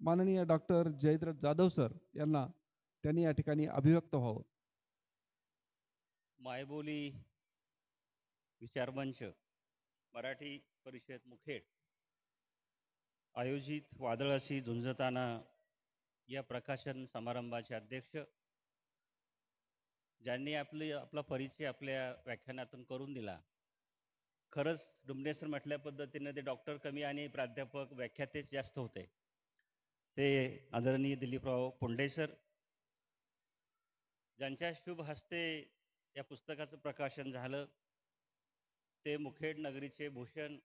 माननीय doctor Jayadratha Jadhav sir यांना त्यांनी या ठिकाणी अभिव्यक्त व्हावं. मायबोली विचारमंच मराठी परिषद मुखेड आयोजित वादळाशी झुंजताना या प्रकाशन समारंभाचे अध्यक्ष, ज्यांनी आपला परिचय आपल्या व्याख्यानातून करून दिला. खरंच डुंबनेसर म्हटल्या पद्धतीने ते डॉक्टर कमी आणि प्राध्यापक व्याख्यातेच जास्त होते. ते आदरणीय दिलीपराव पुंडे सर, ज्यांच्या शुभ हस्ते या पुस्तकाचं प्रकाशन झालं. ते मुखेड नगरीचे भूषण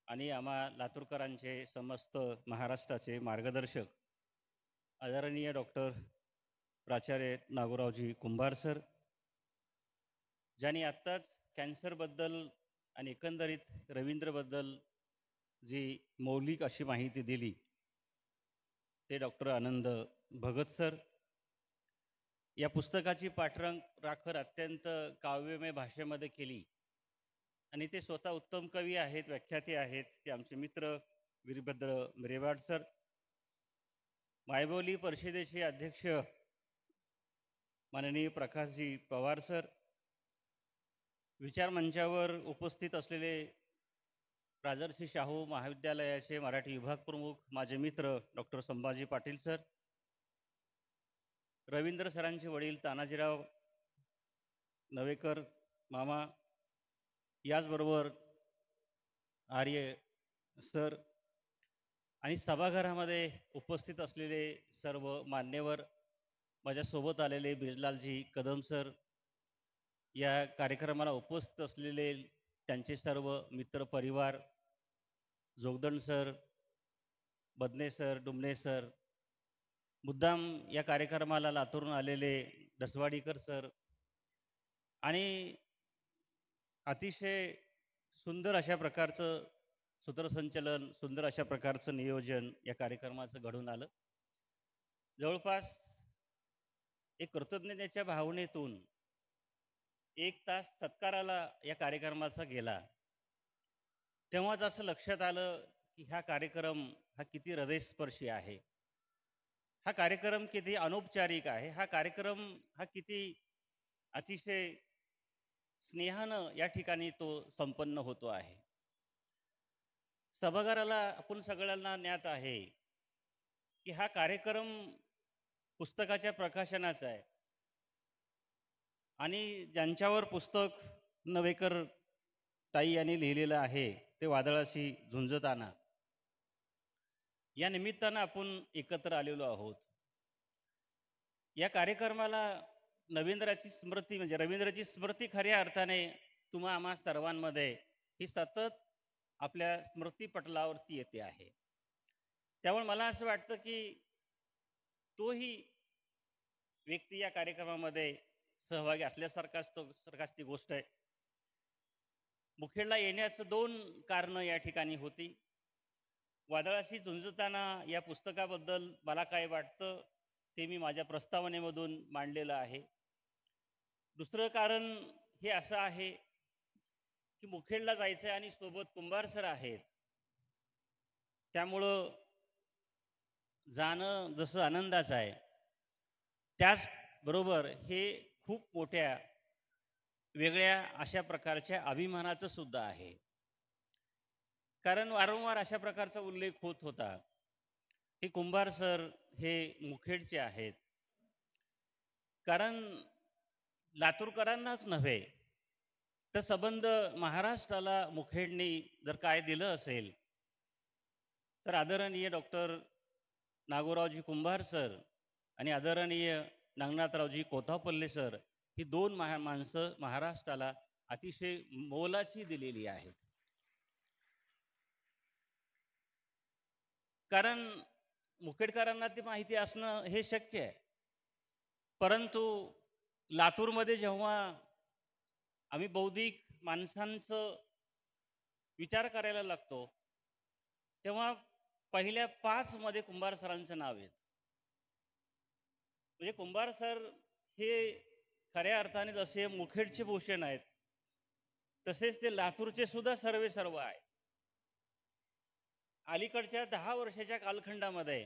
आणि आम्हा लातूरकरांचे समस्त महाराष्ट्राचे मार्गदर्शक आदरणीय डॉक्टर प्राचार्य नागोरावजी कुंभार सर, ज्यांनी आत्ताच कॅन्सरबद्दल आणि एकंदरीत रवींद्रबद्दल जी मौलिक अशी माहिती दिली, ते डॉक्टर आनंद भगत सर. या पुस्तकाची राखण अत्यंत काव्यमय भाषेमध्ये केली आणि ते स्वतः उत्तम कवी आहेत, व्याख्याते आहेत. ते आमचे मित्र वीरभद्र मिरेवाड सर. मायबोली परिषदेचे अध्यक्ष माननीय प्रकाशजी पवार सर. विचारमंचावर उपस्थित असलेले राजर्षी शाहू महाविद्यालयाचे मराठी विभाग प्रमुख माझे मित्र डॉक्टर संभाजी पाटील सर. रवींद्र सरांचे वडील तानाजीराव नवेकर मामा, याचबरोबर आर्य सर आणि सभागृहामध्ये उपस्थित असलेले सर्व मान्यवर, माझ्यासोबत आलेले बिजलालजी कदम सर, या कार्यक्रमाला उपस्थित असलेले त्यांचे सर्व मित्र परिवार, जोगदंड सर, बदने सर, डुमने सर, मुद्दाम या कार्यक्रमाला लातूरून आलेले डसवाडीकर सर आणि अतिशय सुंदर अशा प्रकारचं सूत्रसंचलन, सुंदर अशा प्रकारचं नियोजन या कार्यक्रमाचं घडून आलं. जवळपास एक कृतज्ञतेच्या भावनेतून 1 तास सत्काराला या कार्यक्रमाचा गेला. तेव्हाच असं लक्षात आलं की हा कार्यक्रम हा किती हृदयस्पर्शी आहे, हा कार्यक्रम किती अनौपचारिक आहे, हा कार्यक्रम हा किती अतिशय स्नेहानं या ठिकाणी तो संपन्न होतो आहे. सभागृहाला आपण सगळ्यांना ज्ञात आहे की हा कार्यक्रम पुस्तकाच्या प्रकाशनाचा आहे आणि ज्यांच्यावर पुस्तक नवेकर ताई यांनी लिहिलेलं आहे ते वादळाशी झुंजताना, या निमित्तानं आपण एकत्र आलेलो आहोत. या कार्यक्रमाला रवींद्राची स्मृती म्हणजे रवींद्राची स्मृती खऱ्या अर्थाने तुम्हा आम्हा सर्वांमध्ये ही सतत आपल्या स्मृतीपटलावरती येते आहे. त्यामुळे मला असं वाटतं की तोही व्यक्ती या कार्यक्रमामध्ये सहभागी असल्यासारखाच ती गोष्ट आहे. मुखेडला येण्याचं 2 कारणं या ठिकाणी होती. वादळाशी झुंजताना या पुस्तकाबद्दल मला काय वाटतं ते मी माझ्या प्रस्तावनेमधून मांडलेलं आहे. दुसरं कारण हे असं आहे की मुखेडला जायचं आहे आणि सोबत कुंभार सर आहेत, त्यामुळं जाणं जसं आनंदाचं आहे, त्याचबरोबर हे खूप मोठ्या वेगळ्या अशा प्रकारच्या अभिमानाचं सुद्धा आहे. कारण वारंवार अशा प्रकारचा उल्लेख होत होता की कुंभार सर हे मुखेडचे आहेत. कारण लातूरकरांनाच नव्हे तर संबंध महाराष्ट्राला मुखेडने जर काय दिलं असेल तर आदरणीय डॉक्टर नागोरावजी कुंभार सर आणि आदरणीय नागनाथरावजी कोथापल्ले सर ही 2 माणसं महाराष्ट्राला अतिशय मोलाची दिलेली आहेत. कारण मुखेडकरांना ती माहिती असणं हे शक्य आहे, परंतु लातूरमध्ये जेव्हा आम्ही बौद्धिक माणसांचं विचार करायला लागतो तेव्हा पहिल्या 5 मध्ये कुंभार सरांचं नाव येतं. म्हणजे कुंभार सर हे खऱ्या अर्थाने जसे मुखेडचे भूषण आहेत तसेच ते लातूरचे सुद्धा सर्व आहेत. अलीकडच्या 10 वर्षाच्या कालखंडामध्ये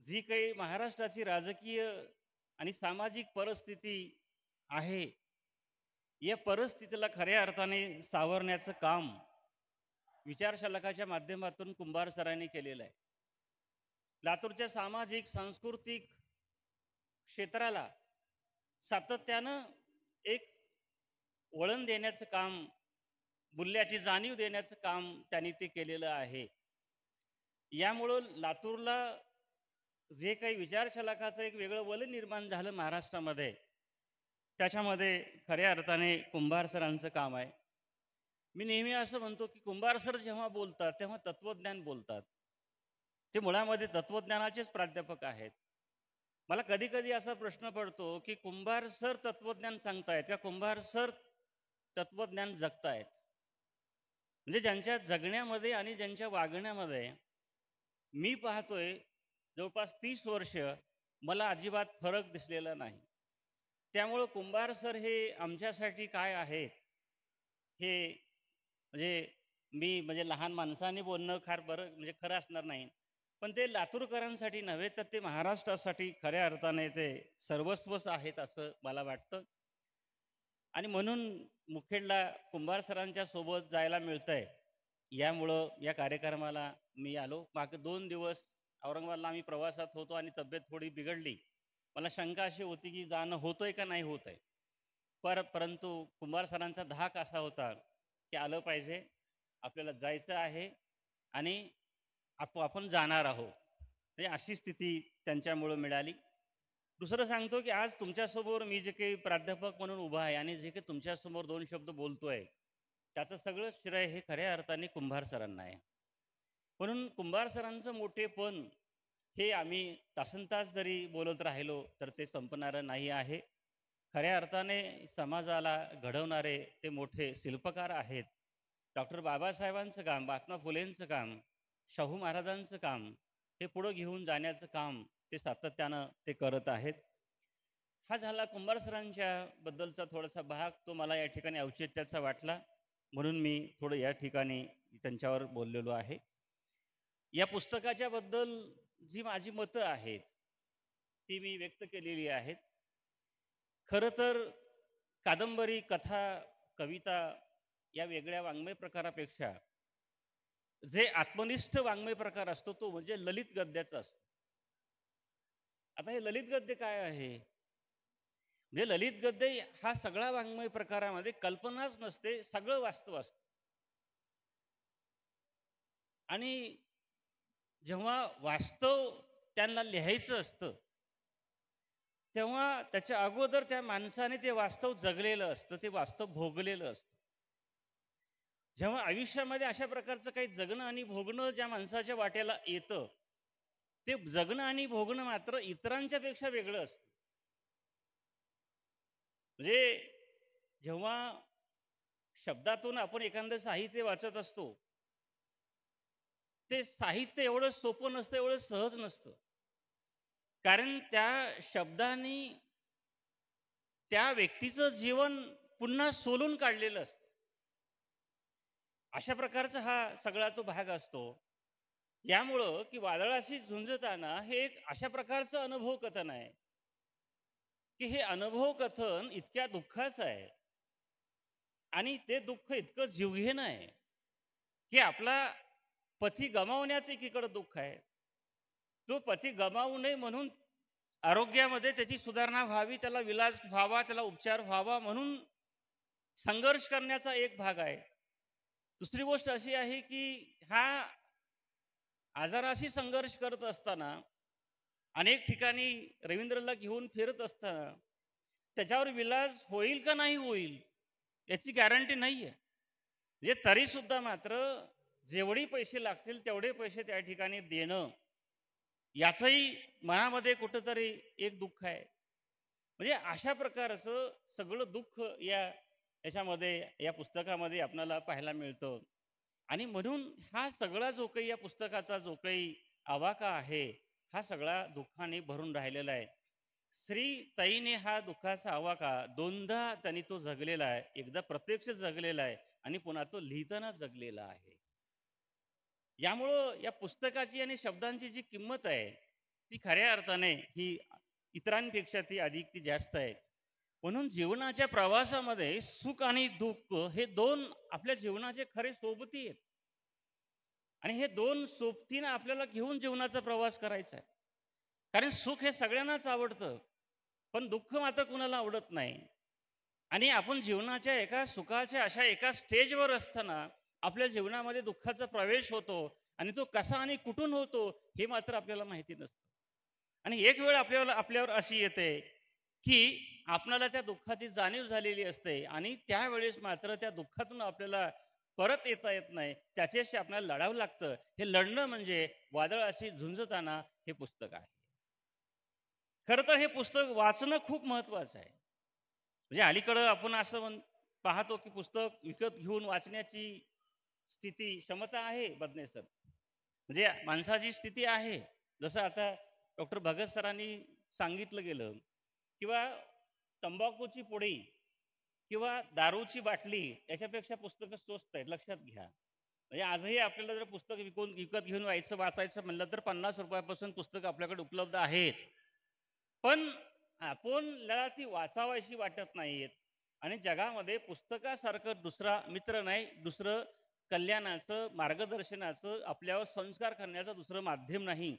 जी काही महाराष्ट्राची राजकीय आणि सामाजिक परिस्थिती आहे, या परिस्थितीला खऱ्या अर्थाने सावरण्याचं काम विचारशलाकाच्या माध्यमातून कुंभार सरांनी केलेलं आहे. लातूरच्या सामाजिक सांस्कृतिक क्षेत्राला सातत्यानं एक वळण देण्याचं काम, मूल्याची जाणीव देण्याचं काम त्यांनी ते केलेलं आहे. यामुळं लातूरला जे काही विचारशलाकाचं एक वेगळं वलय निर्माण झालं महाराष्ट्रामध्ये, त्याच्यामध्ये खऱ्या अर्थाने कुंभार सरांचं काम आहे. मी नेहमी असं म्हणतो की कुंभार सर जेव्हा बोलतात तेव्हा तत्वज्ञान बोलतात. ते मुळामध्ये तत्वज्ञानाचेच प्राध्यापक आहेत. मला कधी कधी असा प्रश्न पडतो की कुंभार सर तत्वज्ञान सांगतायत का कुंभार सर तत्वज्ञान जगतायत? म्हणजे ज्यांच्या जगण्यामध्ये आणि ज्यांच्या वागण्यामध्ये मी पाहतोय जवळपास 30 वर्ष मला अजिबात फरक दिसलेला नाही. त्यामुळं कुंभार सर हे आमच्यासाठी काय आहेत हे म्हणजे लहान माणसाने बोलणं फार बरं म्हणजे खरं असणार नाही, पण ते लातूरकरांसाठी नव्हे तर ते महाराष्ट्रासाठी खऱ्या अर्थाने ते सर्वस्वच आहेत असं मला वाटतं. आणि म्हणून मुखेडला कुंभार सरांच्या सोबत जायला मिळतंय, यामुळं या कार्यक्रमाला मी आलो. मागे 2 दिवस औरंगाबादला आम्ही प्रवासात होतो आणि तब्येत थोडी बिघडली. मला शंका अशी होती की जाणं होतंय का नाही होत आहे. परंतु कुंभार सरांचा धाक असा होता की आलं पाहिजे, आपल्याला जायचं आहे आणि आपण जाणार आहोत. म्हणजे अशी स्थिती त्यांच्यामुळं मिळाली. दुसरं सांगतो की आज तुमच्यासमोर मी जे काही प्राध्यापक म्हणून उभा आहे आणि जे काही तुमच्यासमोर 2 शब्द बोलतोय, त्याचं सगळं श्रेय हे खऱ्या अर्थाने कुंभार सरांना आहे. म्हणून कुंभार सरांचं मोठेपण हे आम्ही तासनतास जरी बोलत राहिलो तर ते संपणारं नाही आहे. खऱ्या अर्थाने समाजाला घडवणारे ते मोठे शिल्पकार आहेत. डॉक्टर बाबासाहेबांचं काम, महात्मा फुलेंचं काम, शाहू महाराजांचं काम हे पुढं घेऊन जाण्याचं काम ते सातत्यानं ते करत आहेत. हा झाला कुंभार सरांच्या बद्दलचा थोडासा भाग. तो मला या ठिकाणी औचित्याचा वाटला म्हणून मी थोडं या ठिकाणी त्यांच्यावर बोललेलो आहे. या पुस्तकाच्या बद्दल जी माझी मतं आहेत ती मी व्यक्त केलेली आहेत. खरं तर कादंबरी, कथा, कविता या वेगळ्या वाङ्मय प्रकारापेक्षा जे आत्मनिष्ठ वाङ्मय प्रकार असतो तो म्हणजे ललित गद्याचा असतो. आता हे ललित गद्य काय आहे? म्हणजे ललित गद्य हा सगळा वाङ्मय प्रकारामध्ये कल्पनाच नसते, सगळं वास्तव असतं. आणि जेव्हा वास्तव त्यांना लिहायचं असतं तेव्हा त्याच्या अगोदर त्या माणसाने ते वास्तव जगलेलं असतं, ते वास्तव भोगलेलं असतं. जेव्हा आयुष्यामध्ये अशा प्रकारचं काही जगणं आणि भोगणं ज्या माणसाच्या वाट्याला येतं, ते जगणं आणि भोगणं मात्र इतरांच्या पेक्षा वेगळं असतं. म्हणजे जेव्हा शब्दातून आपण एखादं साहित्य वाचत असतो, ते साहित्य एवढं सोपं नसतं, एवढं सहज नसतं. कारण त्या शब्दांनी त्या व्यक्तीचं जीवन पुन्हा सोलून काढलेलं असतं. अशा प्रकारचा हा सगळा तो भाग असतो. यामुळं की वादळाशी झुंजताना हे एक अशा प्रकारचं अनुभव कथन आहे की हे अनुभव कथन इतक्या दुःखाचं आहे आणि ते दुःख इतकं जीवघेणं आहे की आपला पती गमावण्याचं एकीकडं दुःख आहे. तो पती गमावू नये म्हणून आरोग्यामध्ये त्याची सुधारणा व्हावी, त्याला विलाज व्हावा, त्याला उपचार व्हावा म्हणून संघर्ष करण्याचा एक भाग आहे. दुसरी गोष्ट अशी आहे की हा आजाराशी संघर्ष करत असताना अनेक ठिकाणी रवींद्रला घेऊन फिरत असताना त्याच्यावर विलाज होईल का नाही होईल याची गॅरंटी नाही आहे. म्हणजे तरी सुद्धा मात्र जेवढे पैसे लागतील तेवढे पैसे त्या ठिकाणी देणं याचंही मनामध्ये कुठंतरी एक दुःख आहे. म्हणजे अशा प्रकारचं सगळं दुःख याच्यामध्ये या पुस्तकामध्ये आपल्याला पाहायला मिळतं. आणि म्हणून हा सगळा जो काही या पुस्तकाचा जो काही आवाका आहे हा सगळा दुःखाने भरून राहिलेला आहे. श्री ताईने हा दुःखाचा आवाका 2दा त्यांनी तो जगलेला आहे. एकदा प्रत्यक्ष जगलेला आहे आणि पुन्हा तो लिहिताना जगलेला आहे. यामुळं या पुस्तकाची आणि शब्दांची जी किंमत आहे ती खऱ्या अर्थाने ही इतरांपेक्षा ती अधिक ती जास्त आहे. म्हणून जीवनाच्या प्रवासामध्ये सुख आणि दुःख हे दोन आपल्या जीवनाचे खरे सोबती आहेत आणि हे दोन सोबतीनं आपल्याला घेऊन जीवनाचा प्रवास करायचा आहे. कारण सुख हे सगळ्यांनाच आवडतं, पण दुःख मात्र कुणाला आवडत नाही. आणि आपण जीवनाच्या एका सुखाच्या अशा एका स्टेजवर असताना आपल्या जीवनामध्ये दुःखाचा प्रवेश होतो आणि तो कसा आणि कुठून होतो हे मात्र आपल्याला माहिती नसतं. आणि एक वेळ आपल्यावर अशी येते की आपणाला त्या दुःखाची जाणीव झालेली असते आणि त्यावेळेस मात्र त्या दुःखातून आपल्याला परत येता येत नाही, त्याच्याशी आपल्याला लढावं लागतं. हे लढणं म्हणजे वादळाशी झुंजताना हे पुस्तक आहे. खरं तर हे पुस्तक वाचणं खूप महत्वाचं आहे. म्हणजे अलीकडं आपण असं पाहतो की पुस्तक विकत घेऊन वाचण्याची स्थिती क्षमता आहे बदनेसर, म्हणजे माणसाची स्थिती आहे. जसं आता डॉक्टर भगत सरांनी सांगितलं गेलं, किंवा तंबाखूची पुडी किंवा दारूची बाटली याच्यापेक्षा पुस्तकं स्वस्त आहेत, लक्षात घ्या. म्हणजे आजही आपल्याला जर पुस्तक विकत घेऊन वाचायचं म्हणलं तर 50 रुपयापासून पुस्तक आपल्याकडे उपलब्ध आहेत. पण आपल्याला ती वाचावायची वाटत नाहीत. आणि जगामध्ये पुस्तकासारखं दुसरा मित्र नाही, दुसरं कल्याणाचं, मार्गदर्शनाचं, आपल्यावर संस्कार करण्याचं दुसरं माध्यम नाही,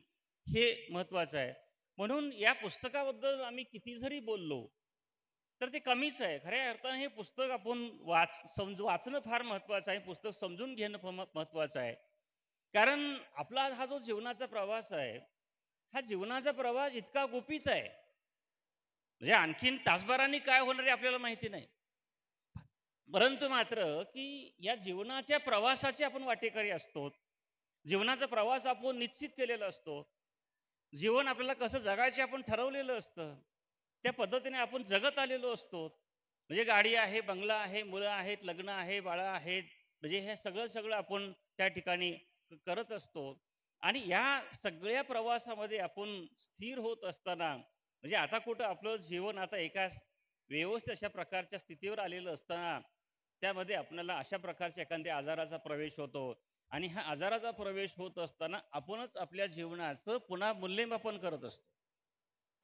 हे महत्वाचं आहे. म्हणून या पुस्तकाबद्दल आम्ही किती जरी बोललो तर ते कमीच आहे. खऱ्या अर्थाने हे पुस्तक आपण वाचणं फार महत्वाचं आहे. पुस्तक समजून घेणं महत्वाचं आहे. कारण आपला हा जो जीवनाचा प्रवास आहे, हा जीवनाचा प्रवास इतका गुपित आहे, म्हणजे आणखीन तासभरांनी काय होणार आहे आपल्याला माहिती नाही. परंतु मात्र की या जीवनाच्या प्रवासाचे आपण वाटेकरी असतो. जीवनाचा प्रवास आपण निश्चित केलेला असतो. जीवन आपल्याला कसं जगायचे आपण ठरवलेलं असतं. त्या पद्धतीने आपण जगत आलेलो असतो. म्हणजे गाडी आहे, बंगला आहे, मुलं आहेत, लग्न आहे, बाळं आहेत, म्हणजे हे सगळं सगळं आपण त्या ठिकाणी करत असतो. आणि या सगळ्या प्रवासामध्ये आपण स्थिर होत असताना, म्हणजे आता कुठं आपलं जीवन आता एका व्यवस्थित अशा प्रकारच्या स्थितीवर आलेलं असताना त्यामध्ये आपल्याला अशा प्रकारच्या एखाद्या आजाराचा प्रवेश होतो. आणि ह्या आजाराचा प्रवेश होत असताना आपणच आपल्या जीवनाचं पुन्हा मूल्यमापन करत असतो.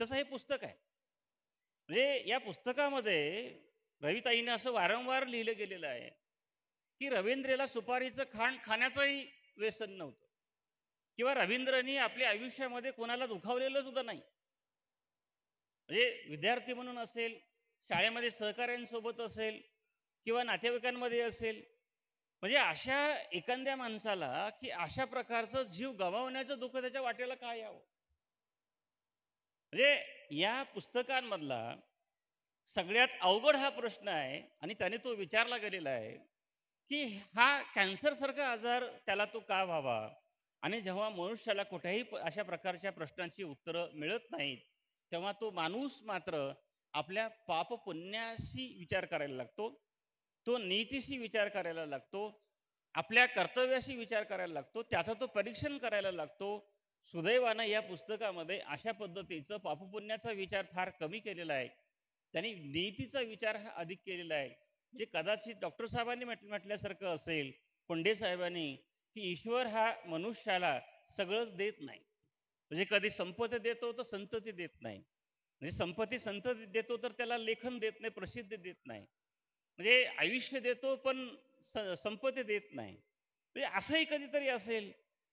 तसं हे पुस्तक आहे. म्हणजे या पुस्तकामध्ये रविताईने असं वारंवार लिहिलं गेलेलं आहे की रवींद्रला सुपारीचं खाण्याचंही व्यसन नव्हतं, किंवा रवींद्रनी आपल्या आयुष्यामध्ये कोणाला दुखावलेलं सुद्धा नाही. म्हणजे विद्यार्थी म्हणून असेल, शाळेमध्ये सहकाऱ्यांसोबत असेल, किंवा नातेवाईकांमध्ये असेल, म्हणजे अशा एखाद्या माणसाला की अशा प्रकारचं जीव गमावण्याचं दुःख त्याच्या वाटेला काय यावं. म्हणजे या पुस्तकांमधला सगळ्यात अवघड हा प्रश्न आहे आणि त्याने तो विचारला गेलेला आहे की हा कॅन्सर सारखा आजार त्याला तो का व्हावा. आणि जेव्हा मनुष्याला कुठेही अशा प्रकारच्या प्रश्नांची उत्तरं मिळत नाहीत, तेव्हा तो माणूस मात्र आपल्या पाप पुण्याशी विचार करायला लागतो, तो नीतीशी विचार करायला लागतो, आपल्या कर्तव्याशी विचार करायला लागतो, त्याचं तो परीक्षण करायला लागतो. सुदैवानं या पुस्तकामध्ये अशा पद्धतीचं पापपुण्याचा विचार फार कमी केलेला आहे. त्यांनी नीतीचा विचार हा अधिक केलेला आहे. म्हणजे कदाचित डॉक्टर साहेबांनी म्हटल्यासारखं असेल, पुंडे साहेबांनी, की ईश्वर हा मनुष्याला सगळंच देत नाही. म्हणजे कधी संपत्ती देतो तर संतती देत नाही. म्हणजे संतती देतो तर त्याला लेखन देत नाही, प्रसिद्धी देत नाही. म्हणजे आयुष्य देतो पण संपत्ती देत नाही. म्हणजे असंही कधीतरी असेल.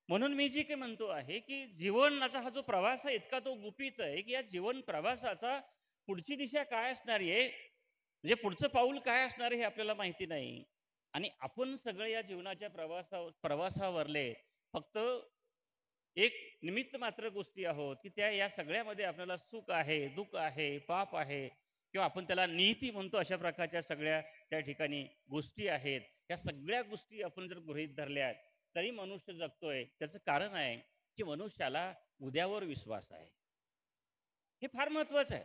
म्हणून मी जे काही म्हणतो आहे की जीवनाचा हा जो प्रवास आहे इतका तो गुपित आहे की या जीवन प्रवासाचा पुढची दिशा काय असणार आहे, म्हणजे पुढचं पाऊल काय असणार आहे हे आपल्याला माहिती नाही. आणि आपण सगळे या जीवनाच्या प्रवासावरले फक्त एक निमित्त मात्र गोष्टी आहोत की त्या या सगळ्यामध्ये आपल्याला सुख आहे, दुःख आहे, पाप आहे, किंवा आपण त्याला नीती म्हणतो, अशा प्रकारच्या सगळ्या त्या ठिकाणी गोष्टी आहेत. या सगळ्या गोष्टी आपण जर गृहीत धरल्या तरी मनुष्य जगतोय. त्याचं कारण आहे की मनुष्याला उद्यावर विश्वास आहे. हे फार महत्वाचं आहे.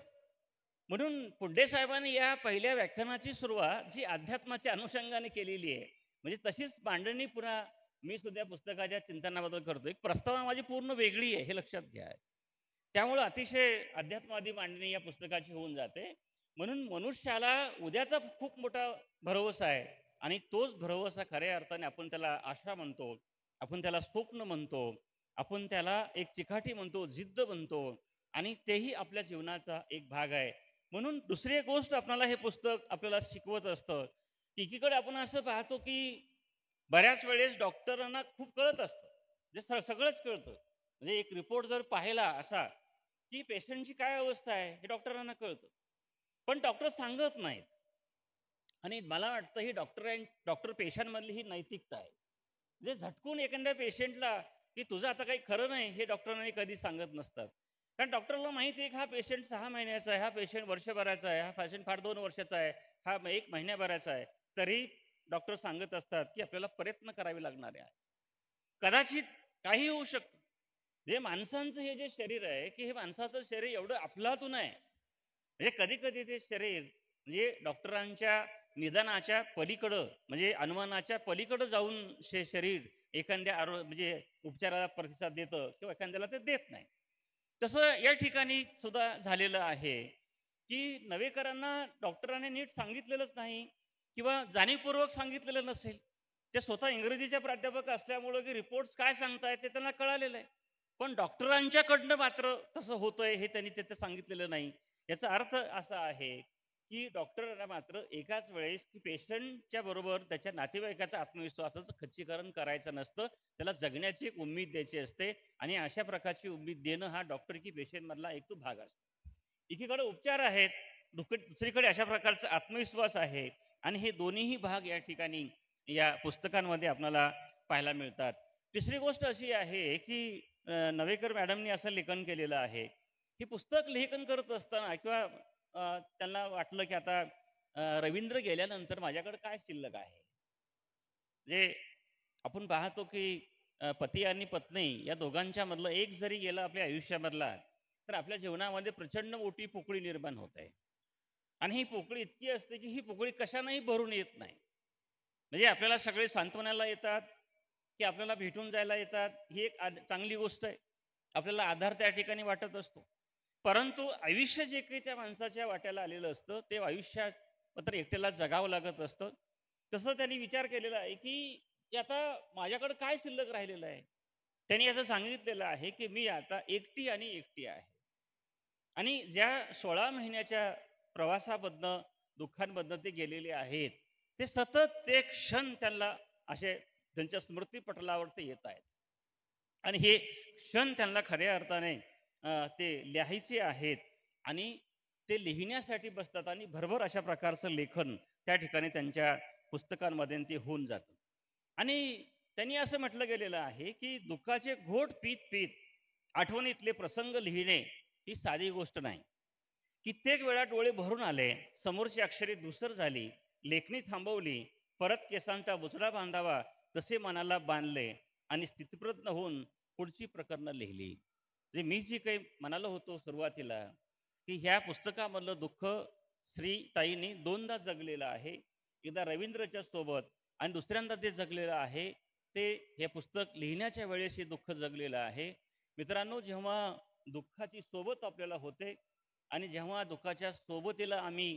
म्हणून पुंडे साहेबांनी या पहिल्या व्याख्यानाची सुरुवात जी अध्यात्माच्या अनुषंगाने केलेली आहे, म्हणजे तशीच मांडणी पुन्हा मी सुद्धा पुस्तकाच्या चिंतनाबद्दल करतो. एक प्रस्तावना माझी पूर्ण वेगळी आहे, हे लक्षात घ्या. त्यामुळं अतिशय अध्यात्मवादी मांडणी या पुस्तकाची होऊन जाते. म्हणून मनुष्याला उद्याचा खूप मोठा भरवसा आहे आणि तोच भरवसा खऱ्या अर्थाने आपण त्याला आशा म्हणतो. आपण त्याला स्वप्न म्हणतो, आपण त्याला एक चिकाटी म्हणतो, जिद्द म्हणतो आणि तेही आपल्या जीवनाचा एक भाग आहे. म्हणून दुसरी एक गोष्ट आपल्याला हे पुस्तक आपल्याला शिकवत असतं, की एकीकडे आपण असं पाहतो, की बऱ्याच वेळेस डॉक्टरांना खूप कळत असतं. म्हणजे सगळंच कळतं. म्हणजे एक रिपोर्ट जर पाहिला असा, की पेशंटची काय अवस्था आहे हे डॉक्टरांना कळतं. पण डॉक्टर सांगत नाहीत. आणि मला वाटतं ही डॉक्टर पेशंटमधली ही नैतिकता आहे. म्हणजे झटकून एखाद्या पेशंटला, की तुझं आता काही खरं नाही, हे डॉक्टरांनी कधी सांगत नसतात. कारण डॉक्टरला माहिती आहे की हा पेशंट 6 महिन्याचा आहे, हा पेशंट वर्षभराचा आहे, हा पेशंट फार 2 वर्षाचा आहे, हा 1 महिन्याभराचा आहे. तरी डॉक्टर सांगत असतात, की आपल्याला प्रयत्न करावे लागणारे आहेत. कदाचित काही होऊ शकतं. जे माणसांचं हे जे शरीर आहे, की हे माणसाचं शरीर एवढं अफलातून आहे. म्हणजे कधी-कधी ते शरीर म्हणजे डॉक्टरांच्या निदानाच्या पलीकडं म्हणजे अनुमानाच्या पलीकडं जाऊन शरीर एखाद्या म्हणजे उपचाराला प्रतिसाद देतं किंवा एखाद्याला ते देत नाही. तसं या ठिकाणी सुद्धा झालेलं आहे, की नवेकरांना डॉक्टरांनी नीट सांगितलेलंच नाही किंवा जाणीवपूर्वक सांगितलेलं नसेल. ते स्वतः इंग्रजीचे प्राध्यापक असल्यामुळं की रिपोर्ट्स काय सांगतायत ते त्यांना कळालेलं आहे. पण डॉक्टरांच्याकडनं मात्र तसं होतंय हे त्यांनी तिथे सांगितलेलं नाही. याचा अर्थ असा आहे, की डॉक्टरांना मात्र एकाच वेळेस की पेशंटच्या बरोबर त्याच्या नातेवाईकाचा आत्मविश्वासाचं खच्चीकरण करायचं नसतं. त्याला जगण्याची एक उम्मीद द्यायची असते आणि अशा प्रकारची उम्मीद देणं हा डॉक्टर की पेशंटमधला एक तो भाग असतो. एकीकडे उपचार आहेत, दुसरीकडे अशा प्रकारचा आत्मविश्वास आहे आणि हे दोन्हीही भाग या ठिकाणी या पुस्तकांमध्ये आपल्याला पाहायला मिळतात. तिसरी गोष्ट अशी आहे, की नवेकर मॅडमनी असं लेखन केलेलं आहे. हे पुस्तक लेखन करत असताना किंवा त्यांना वाटलं, की आता रवींद्र गेल्यानंतर माझ्याकडे काय शिल्लक आहे? म्हणजे आपण पाहतो, की पती आणि पत्नी या दोघांच्या मधलं एक जरी गेला आपल्या आयुष्यामधला, तर आपल्या जीवनामध्ये प्रचंड मोठी पोकळी निर्माण होते. आणि ही पोकळी इतकी असते, की ही पोकळी कशानेही भरून येत नाही. म्हणजे आपल्याला सगळे सांत्वनाला येतात, की आपल्याला भेटून जायला येतात, ही एक चांगली गोष्ट आहे. आपल्याला आधार त्या ठिकाणी वाटत असतो. परंतु आयुष्य जे काही त्या माणसाच्या वाट्याला आलेलं असतं, ते आयुष्यात मात्र एकट्याला जगावं लागत असतं. तसं त्यांनी विचार केलेला आहे, की आता माझ्याकडे काय शिल्लक राहिलेलं आहे? त्यांनी असं सांगितलेलं आहे, की मी आता एकटी आणि एकटी आहे. आणि ज्या 16 महिन्याच्या प्रवासामधनं, दुःखांमधनं ते गेलेले आहेत, ते सतत ते क्षण त्यांना असे त्यांच्या स्मृतीपटलावरती येत आहेत. आणि हे क्षण त्यांना खऱ्या अर्थाने ते लिहायचे आहेत आणि ते लिहिण्यासाठी बसतात आणि भरभर अशा प्रकारचं लेखन त्या ठिकाणी त्यांच्या पुस्तकांमध्ये ते होऊन जातं. आणि त्यांनी असं म्हटलं गेलेलं आहे, की दुःखाचे घोट पीत-पीत आठवणीतले प्रसंग लिहिणे ही साधी गोष्ट नाही. कित्येक वेळा डोळे भरून आले, समोरची अक्षरे धूसर झाली, लेखणी थांबवली, परत केसांचा बुचडा बांधावा तसे मनाला बांधले आणि स्थितप्रज्ञ होऊन पुढची प्रकरणं लिहिली. म्हणजे मी जी काही म्हणालो होतो सुरुवातीला, की ह्या पुस्तकामधलं दुःख श्रीताईंनी दोनदा जगलेलं आहे. एकदा रवींद्रच्या सोबत आणि दुसऱ्यांदा ते जगलेलं आहे. ते हे पुस्तक लिहिण्याच्या वेळेस हे दुःख जगलेलं आहे. मित्रांनो, जेव्हा दुःखाची सोबत आपल्याला होते आणि जेव्हा दुःखाच्या सोबतीला आम्ही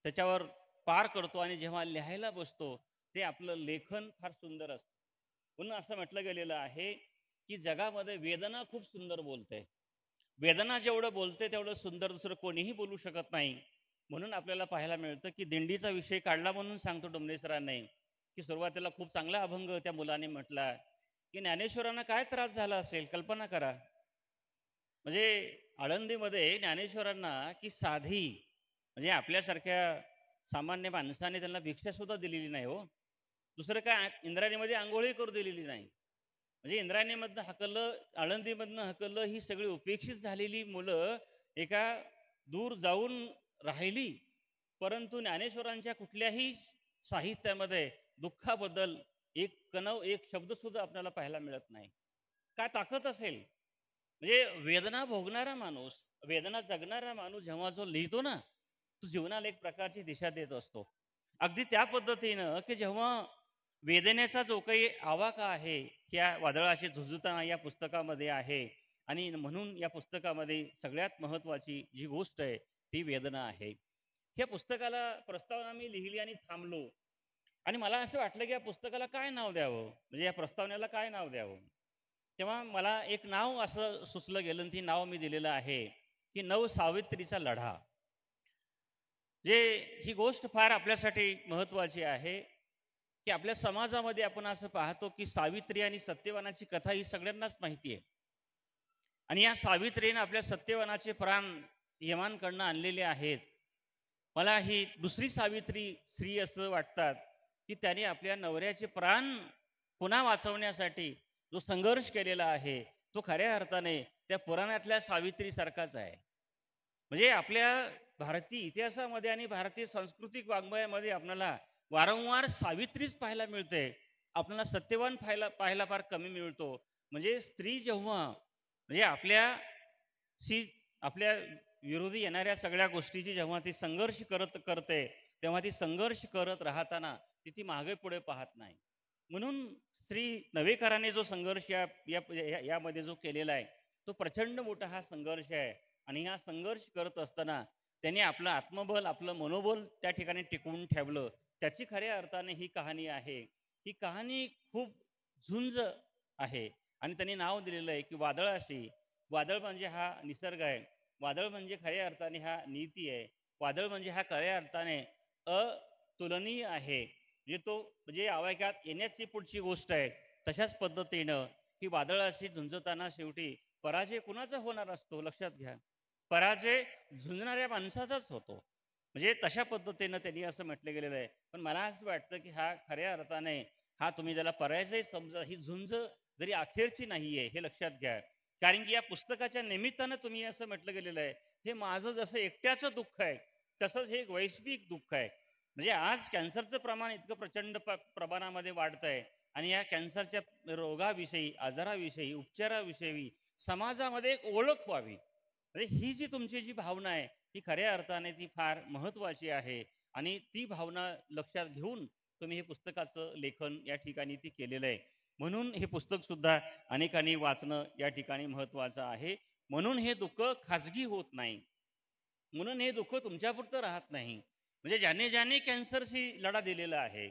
त्याच्यावर पार करतो आणि जेव्हा लिहायला बसतो, ते आपलं लेखन फार सुंदर असतं. पुन्हा असं म्हटलं गेलेलं आहे, की जगामध्ये वेदना खूप सुंदर बोलते. वेदना जेवढं बोलते तेवढं सुंदर दुसरं कोणीही बोलू शकत नाही. म्हणून आपल्याला पाहायला मिळतं, की दिंडीचा विषय काढला म्हणून सांगतो डोंगरे सरांनी, की सुरुवातीला खूप चांगला अभंग त्या मुलाने म्हटला, की ज्ञानेश्वरांना काय त्रास झाला असेल कल्पना करा. म्हणजे आळंदीमध्ये ज्ञानेश्वरांना की साधी म्हणजे आपल्यासारख्या सामान्य माणसाने त्यांना भिक्षा सुद्धा दिलेली नाही हो. दुसरं काय इंद्रायणीमध्ये आंघोळही करू दिलेली नाही. म्हणजे इंद्रायणीमधनं हकललं, आळंदीमधनं हकललं, ही सगळी उपेक्षित झालेली मुलं एका दूर जाऊन राहिली. परंतु ज्ञानेश्वरांच्या कुठल्याही साहित्यामध्ये दुःखाबद्दल एक कणव, एक शब्द सुद्धा आपल्याला पाहायला मिळत नाही. काय ताकद असेल? म्हणजे वेदना भोगणारा माणूस, वेदना जगणारा माणूस जेव्हा जो लिहितो ना, तो जीवनाला एक प्रकारची दिशा देत असतो. अगदी त्या पद्धतीनं, की जेव्हा वेदनेचा जो काही आवाका आहे, त्या वादळाशी झुंजताना या पुस्तकामध्ये आहे आणि म्हणून या पुस्तकामध्ये सगळ्यात महत्त्वाची जी गोष्ट आहे, ती वेदना आहे. ह्या पुस्तकाला प्रस्तावना मी लिहिली आणि थांबलो. आणि मला असं वाटलं की या पुस्तकाला काय नाव द्यावं, म्हणजे या प्रस्तावनेला काय नाव द्यावं. तेव्हा मला एक नाव असं सुचलं गेलं आणि ते नाव मी दिलेलं आहे की नव सावित्रीचा लढा. जे ही गोष्ट फार आपल्यासाठी महत्त्वाची आहे की आपल्या समाजामध्ये आपण असं पाहतो की सावित्री आणि सत्यवानाची कथा ही सगळ्यांनाच माहिती आहे. आणि या सावित्रीने आपल्या सत्यवानाचे प्राण यमांकडनं आणलेले आहेत. मला ही दुसरी सावित्री स्त्री असं वाटतात की त्याने आपल्या नवऱ्याचे प्राण पुन्हा वाचवण्यासाठी जो संघर्ष केलेला आहे तो खऱ्या अर्थाने त्या पुराणातल्या सावित्रीसारखाच आहे. म्हणजे आपल्या भारतीय इतिहासामध्ये आणि भारतीय सांस्कृतिक वाङ्मयामध्ये आपल्याला वारंवार सावित्रीच पाहायला मिळते. आपल्याला सत्यवान पाहायला पाहायला फार कमी मिळतो. म्हणजे स्त्री जेव्हा म्हणजे आपल्या विरोधी येणाऱ्या सगळ्या गोष्टीची जेव्हा ती संघर्ष करते, तेव्हा ती संघर्ष करत राहताना ती मागे पुढे पाहत नाही. म्हणून श्री नवेकरांनी जो संघर्ष यामध्ये जो केलेला आहे तो प्रचंड मोठा हा संघर्ष आहे. आणि हा संघर्ष करत असताना त्यांनी आपलं आत्मबल आपलं मनोबल त्या ठिकाणी टिकवून ठेवलं. त्याची खऱ्या अर्थाने ही कहाणी आहे. ही कहाणी खूप झुंज आहे. आणि त्यांनी नाव दिलेलं आहे की वादळाशी. वादळ म्हणजे हा निसर्ग आहे. वादळ म्हणजे खऱ्या अर्थाने हा नीती आहे. वादळ म्हणजे हा खऱ्या अर्थाने अतुलनीय आहे. म्हणजे तो म्हणजे आवाक्यात येण्याची पुढची गोष्ट आहे. तशाच पद्धतीनं की वादळाशी झुंजताना शेवटी पराजय कुणाचा होणार असतो लक्षात घ्या. पराजय झुंजणाऱ्या माणसाचाच होतो. म्हणजे तशा पद्धतीनं त्यांनी असं म्हटलं गेलेलं आहे. पण मला असं वाटतं की हा खऱ्या अर्थाने हा तुम्ही ज्याला पराजय समजा ही झुंज जरी अखेरची नाहीये हे लक्षात घ्या. कारण की या पुस्तकाच्या निमित्तानं तुम्ही असं म्हटलं गेलेलं आहे, हे माझं जसं एकट्याचं दुःख आहे, तसंच हे एक वैश्विक दुःख आहे. म्हणजे आज कॅन्सरचं प्रमाण इतकं प्रचंड प्रमाणामध्ये वाढत आहे. आणि या कॅन्सरच्या रोगाविषयी, आजाराविषयी, उपचाराविषयी समाजामध्ये एक ओळख व्हावी. म्हणजे ही जी तुमची जी भावना आहे, ही खऱ्या अर्थाने ती फार महत्त्वाची आहे. आणि ती भावना लक्षात घेऊन तुम्ही हे पुस्तकाचं लेखन या ठिकाणी ती केलेलं आहे. म्हणून हे पुस्तक सुद्धा अनेकांनी वाचणं या ठिकाणी महत्त्वाचं आहे. म्हणून हे दुःख खाजगी होत नाही. म्हणून हे दुःख तुमच्यापुरतं राहत नाही. म्हणजे ज्याने कॅन्सरशी लढा दिलेला आहे,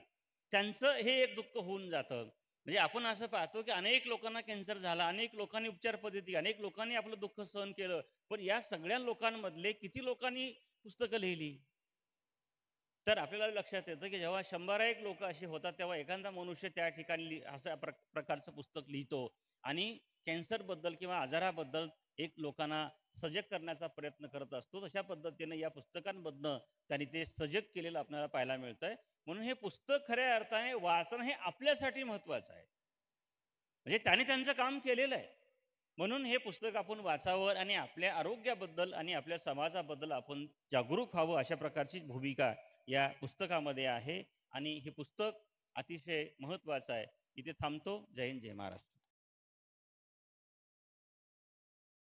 त्यांचं हे एक दुःख होऊन जातं. म्हणजे आपण असं पाहतो की अनेक लोकांना कॅन्सर झाला, अनेक लोकांनी उपचार पद्धती, अनेक लोकांनी आपलं दुःख सहन केलं. पण या सगळ्या लोकांमधले किती लोकांनी पुस्तकं लिहिली? तर आपल्याला लक्षात येतं की जेव्हा 100 लोक असे होतात तेव्हा एखादा मनुष्य त्या ठिकाणी अशा प्रकारचं पुस्तक लिहितो आणि कॅन्सरबद्दल किंवा आजाराबद्दल एक लोकांना सजग करण्याचा प्रयत्न करत असतो. तशा पद्धतीने या पुस्तकांमधनं त्यांनी ते सजग केलेलं आपल्याला पाहायला मिळतंय. म्हणून हे पुस्तक खऱ्या अर्थाने वाचणं हे आपल्यासाठी महत्वाचं आहे. म्हणजे त्याने त्यांचं काम केलेलं आहे. म्हणून हे पुस्तक आपण वाचावं आणि आपल्या आरोग्याबद्दल आणि आपल्या समाजाबद्दल आपण जागरूक व्हावं अशा प्रकारची भूमिका या पुस्तकामध्ये आहे. आणि हे पुस्तक अतिशय महत्वाचं आहे. इथे थांबतो. जय हिंद, जय महाराष्ट्र.